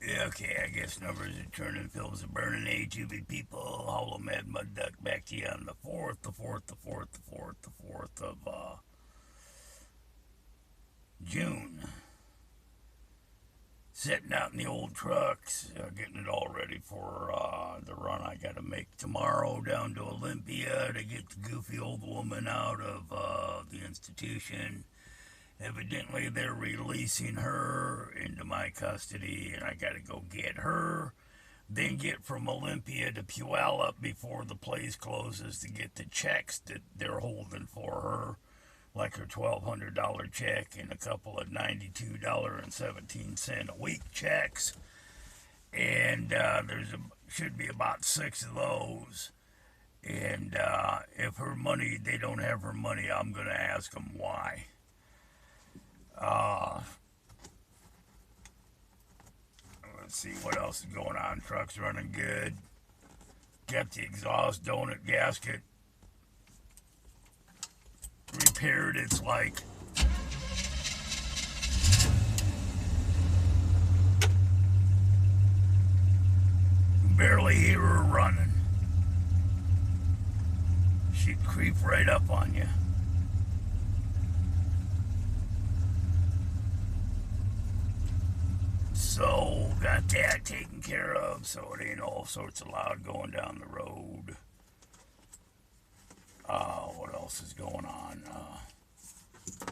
Okay, I guess numbers are turning, films are burning. A2B people, Hollow Mad Mud Duck back to you on the 4th of June. Sitting out in the old trucks, getting it all ready for the run I got to make tomorrow down to Olympia to get the goofy old woman out of the institution. Evidently, they're releasing her into my custody, and I got to go get her. Then get from Olympia to Puyallup before the place closes to get the checks that they're holding for her, like her $1,200 check and a couple of $92.17 a week checks. And should be about six of those. And if her money, they don't have her money, I'm going to ask them why. Uh, let's see what else is going on. Truck's running good. Got the exhaust donut gasket repaired. It's like barely hear her running. She'd creep right up on you. So, got that taken care of, so it ain't all sorts of loud going down the road. What else is going on?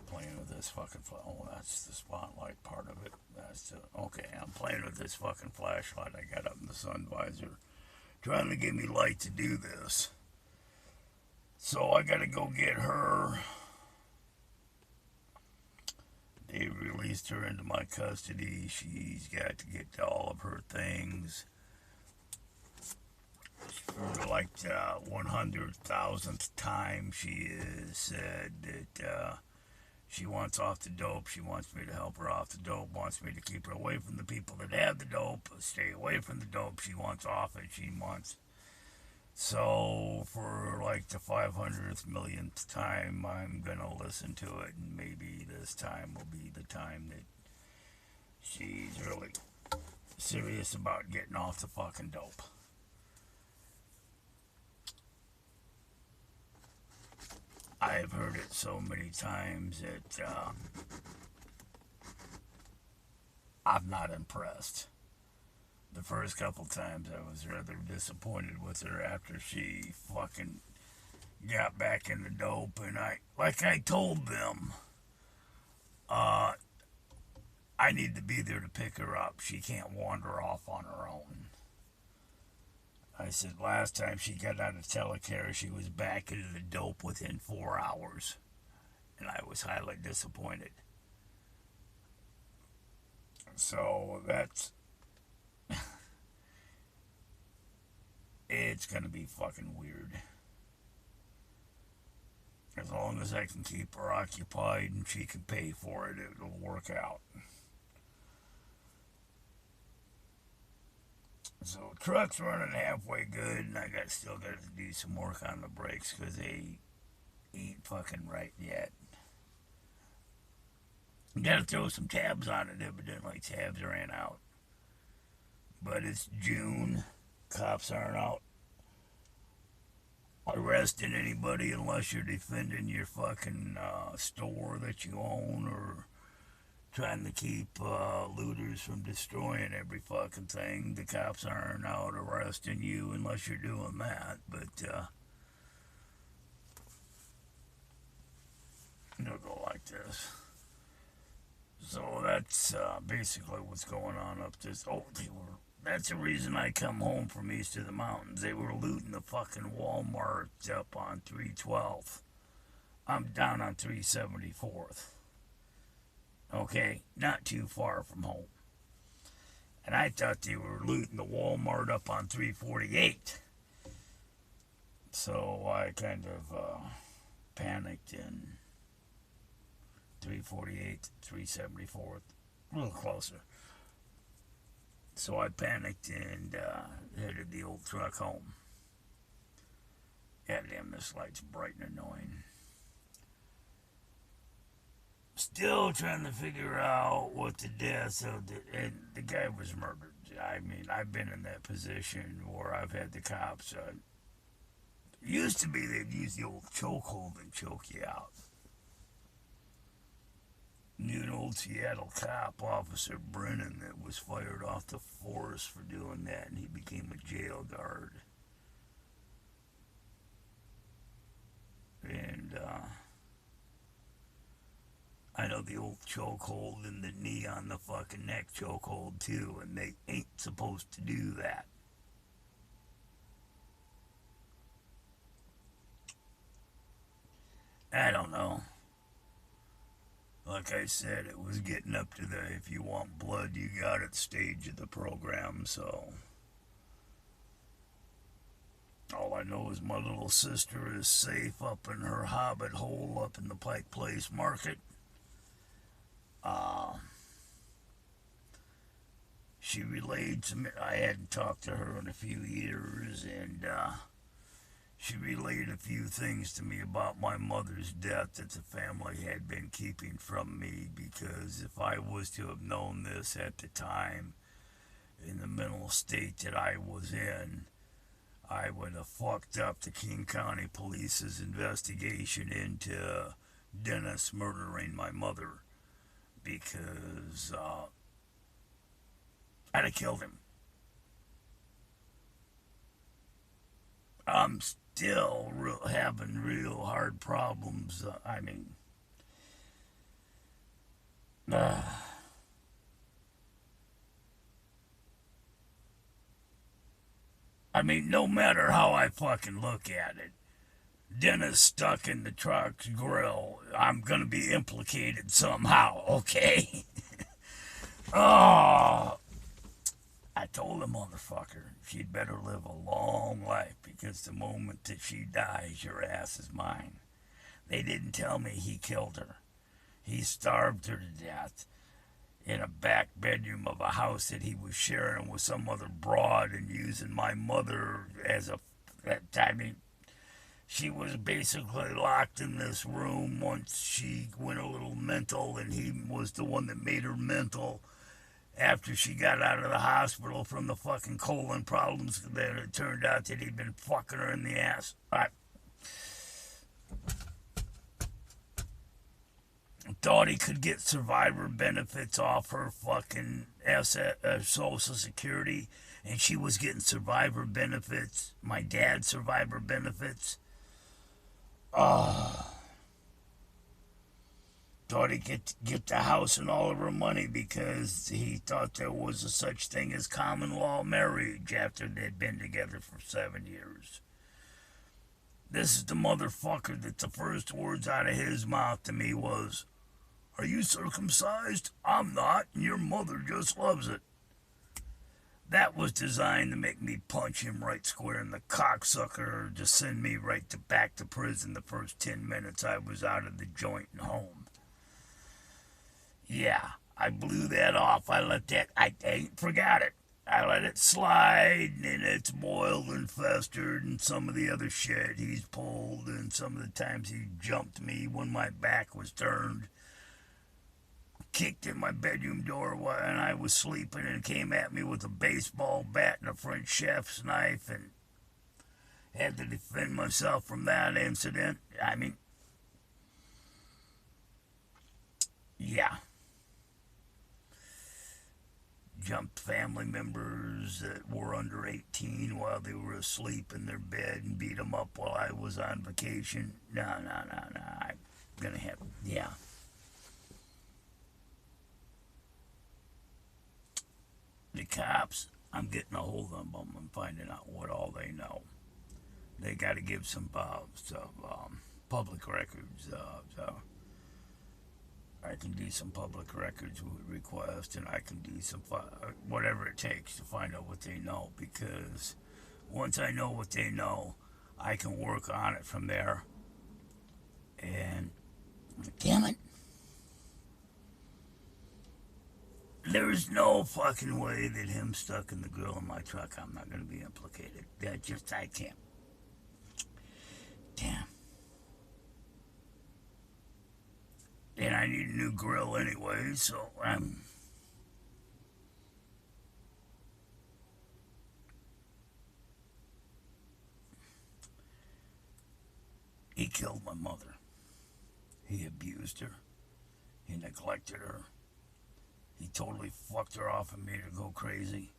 Playing with this fucking oh, that's the spotlight part of it. Okay, I'm playing with this fucking flashlight I got up in the sun visor, trying to give me light to do this. So I gotta go get her. They released her into my custody. She's got to get to all of her things. For like the 100,000th time, she has said that she wants off the dope. She wants me to help her off the dope. Wants me to keep her away from the people that have the dope. Stay away from the dope. She wants off it. She wants. So for like the 500th millionth time, I'm gonna listen to it, and maybe this time will be the time that she's really serious about getting off the fucking dope. I've heard it so many times that I'm not impressed. The first couple times I was rather disappointed with her after she fucking got back in the dope, and like I told them, uh, I need to be there to pick her up. She can't wander off on her own. I said last time she got out of telecare, she was back into the dope within 4 hours, and I was highly disappointed. So it's gonna be fucking weird. As long as I can keep her occupied and she can pay for it, it'll work out. So truck's running halfway good, and I still got to do some work on the brakes because they ain't fucking right yet. Got to throw some tabs on it. Evidently, tabs ran out. But it's June. Cops aren't out arresting anybody unless you're defending your fucking store that you own, or trying to keep looters from destroying every fucking thing. The cops aren't out arresting you unless you're doing that. But it'll go like this. So that's basically what's going on up this. Oh, that's the reason I come home from east of the mountains. They were looting the fucking Walmart up on 312th. I'm down on 374th. Okay, not too far from home. And I thought they were looting the Walmart up on 348. So I kind of panicked in 348, 374th, a little closer. So I panicked and headed the old truck home. Goddamn, this light's bright and annoying. Still trying to figure out what the death of the guy was murdered. I mean, I've been in that position where I've had the cops. Used to be they'd use the old chokehold and choke you out. Knew an old Seattle cop, Officer Brennan, that was fired off the force for doing that, and he became a jail guard. And I know the old chokehold and the knee on the fucking neck chokehold too, and they ain't supposed to do that. I don't know. Like I said, it was getting up to the if you want blood, you got it stage of the program, so. All I know is my little sister is safe up in her hobbit hole up in the Pike Place Market. She relayed some. I hadn't talked to her in a few years, and she relayed a few things to me about my mother's death that the family had been keeping from me, because if I was to have known this at the time, in the mental state that I was in, I would have fucked up the King County Police's investigation into Dennis murdering my mother, because I'd have killed him. I'm still having real hard problems. Uh, no matter how I fucking look at it, Dennis stuck in the truck's grill. I'm gonna be implicated somehow, okay? Oh, I told the motherfucker she'd better live a long life, because the moment that she dies, your ass is mine. They didn't tell me he killed her. He starved her to death in a back bedroom of a house that he was sharing with some other broad, and using my mother as a. She was basically locked in this room once she went a little mental, and he was the one that made her mental after she got out of the hospital from the fucking colon problems. Then it turned out that he'd been fucking her in the ass. I thought he could get survivor benefits off her fucking Social Security, and she was getting survivor benefits. My dad's survivor benefits. Thought he'd get the house and all of her money, because he thought there was a such thing as common law marriage after they'd been together for 7 years. This is the motherfucker that the first words out of his mouth to me was, "Are you circumcised? I'm not, and your mother just loves it." That was designed to make me punch him right square in the cocksucker, to send me right back to prison the first 10 minutes I was out of the joint and home. Yeah, I blew that off. I ain't forgot it. I let it slide, and it's boiled and festered, and some of the other shit he's pulled, and some of the times he jumped me when my back was turned, kicked in my bedroom door while I was sleeping, and came at me with a baseball bat and a French chef's knife, and had to defend myself from that incident. Yeah. Jumped family members that were under 18 while they were asleep in their bed, and beat them up while I was on vacation. No. I'm gonna have, yeah. The cops, I'm getting a hold of them and finding out what all they know. They got to give some public records. So I can do some public records request, and I can do some whatever it takes to find out what they know, because once I know what they know, I can work on it from there. And damn it, there's no fucking way that him stuck in the grill in my truck, I'm not going to be implicated. I can't. Damn. And I need a new grill anyway, so He killed my mother. He abused her. He neglected her. He totally fucked her off and made her go crazy.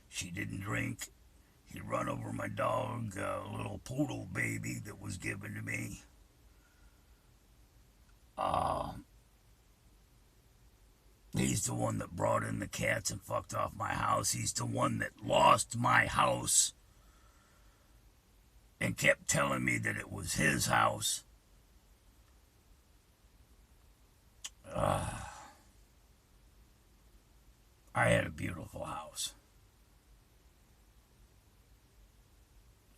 She didn't drink. He run over my dog, a little poodle baby that was given to me. He's the one that brought in the cats and fucked off my house. He's the one that lost my house and kept telling me that it was his house. I had a beautiful house.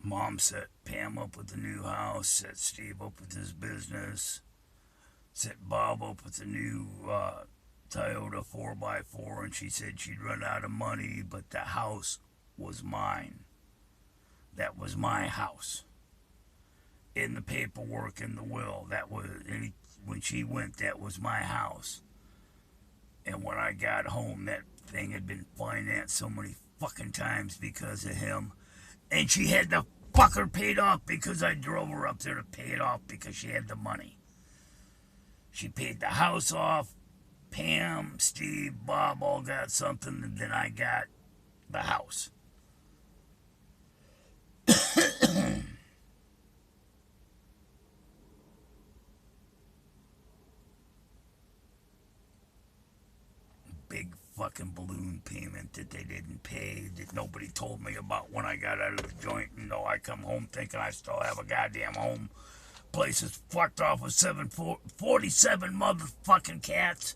Mom set Pam up with the new house, set Steve up with his business, set Bob up with the new Toyota 4x4, and she said she'd run out of money, but the house was mine. That was my house. In the paperwork, in the will, that was, when she went, that was my house. And when I got home, that thing had been financed so many fucking times because of him. And she had the fucker paid off because I drove her up there to pay it off because she had the money. She paid the house off. Pam, Steve, Bob all got something, and then I got the house. Big fucking balloon payment that they didn't pay, that nobody told me about when I got out of the joint. You know, I come home thinking I still have a goddamn home. Place is fucked off with 47 motherfucking cats.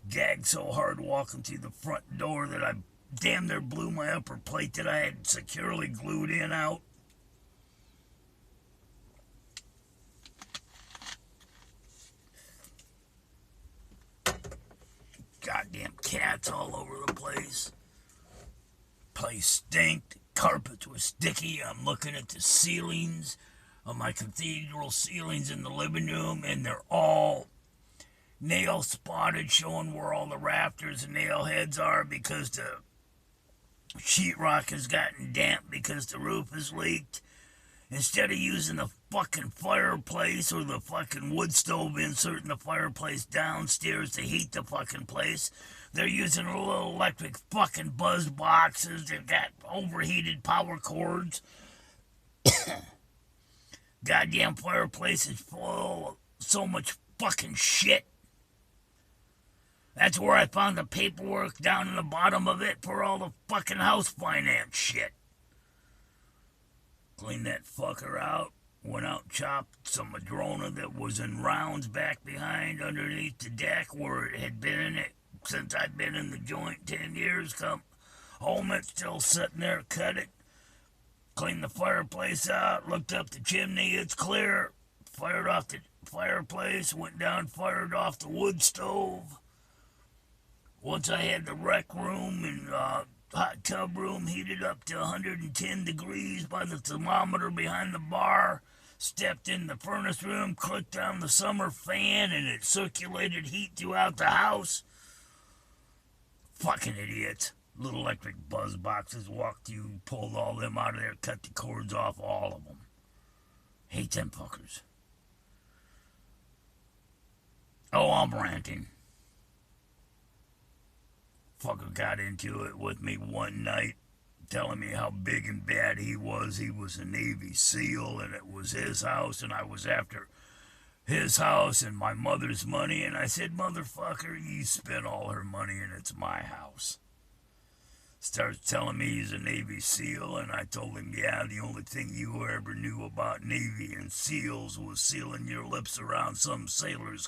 Gagged so hard walking through the front door that I damn near blew my upper plate that I had securely glued in out. Goddamn cats all over the place. Place stinked. Carpets were sticky. I'm looking at the ceilings of my cathedral ceilings in the living room, and they're all nail spotted, showing where all the rafters and nail heads are because the sheetrock has gotten damp because the roof has leaked. Instead of using the fucking fireplace or the fucking wood stove insert in the fireplace downstairs to heat the fucking place, they're using little electric fucking buzz boxes. They've got overheated power cords. Goddamn fireplace is full of so much fucking shit. That's where I found the paperwork down in the bottom of it for all the fucking house finance shit. Cleaned that fucker out. Went out and chopped some madrona that was in rounds back behind underneath the deck where it had been in it since I'd been in the joint 10 years. Come home, it's still sitting there, cut it. Cleaned the fireplace out, looked up the chimney, it's clear. Fired off the fireplace, went down, fired off the wood stove. Once I had the rec room and hot tub room heated up to 110 degrees by the thermometer behind the bar, stepped in the furnace room, clicked on the summer fan, and it circulated heat throughout the house. Fucking idiots. Little electric buzz boxes, walked you, pulled all them out of there, cut the cords off all of them. Hate them fuckers. Oh, I'm ranting. Fucker got into it with me one night, telling me how big and bad he was. He was a Navy SEAL, and it was his house, and I was after his house and my mother's money. And I said, motherfucker, you spent all her money, and it's my house. Starts telling me he's a Navy SEAL, and I told him, yeah, the only thing you ever knew about Navy and SEALs was sealing your lips around some sailor's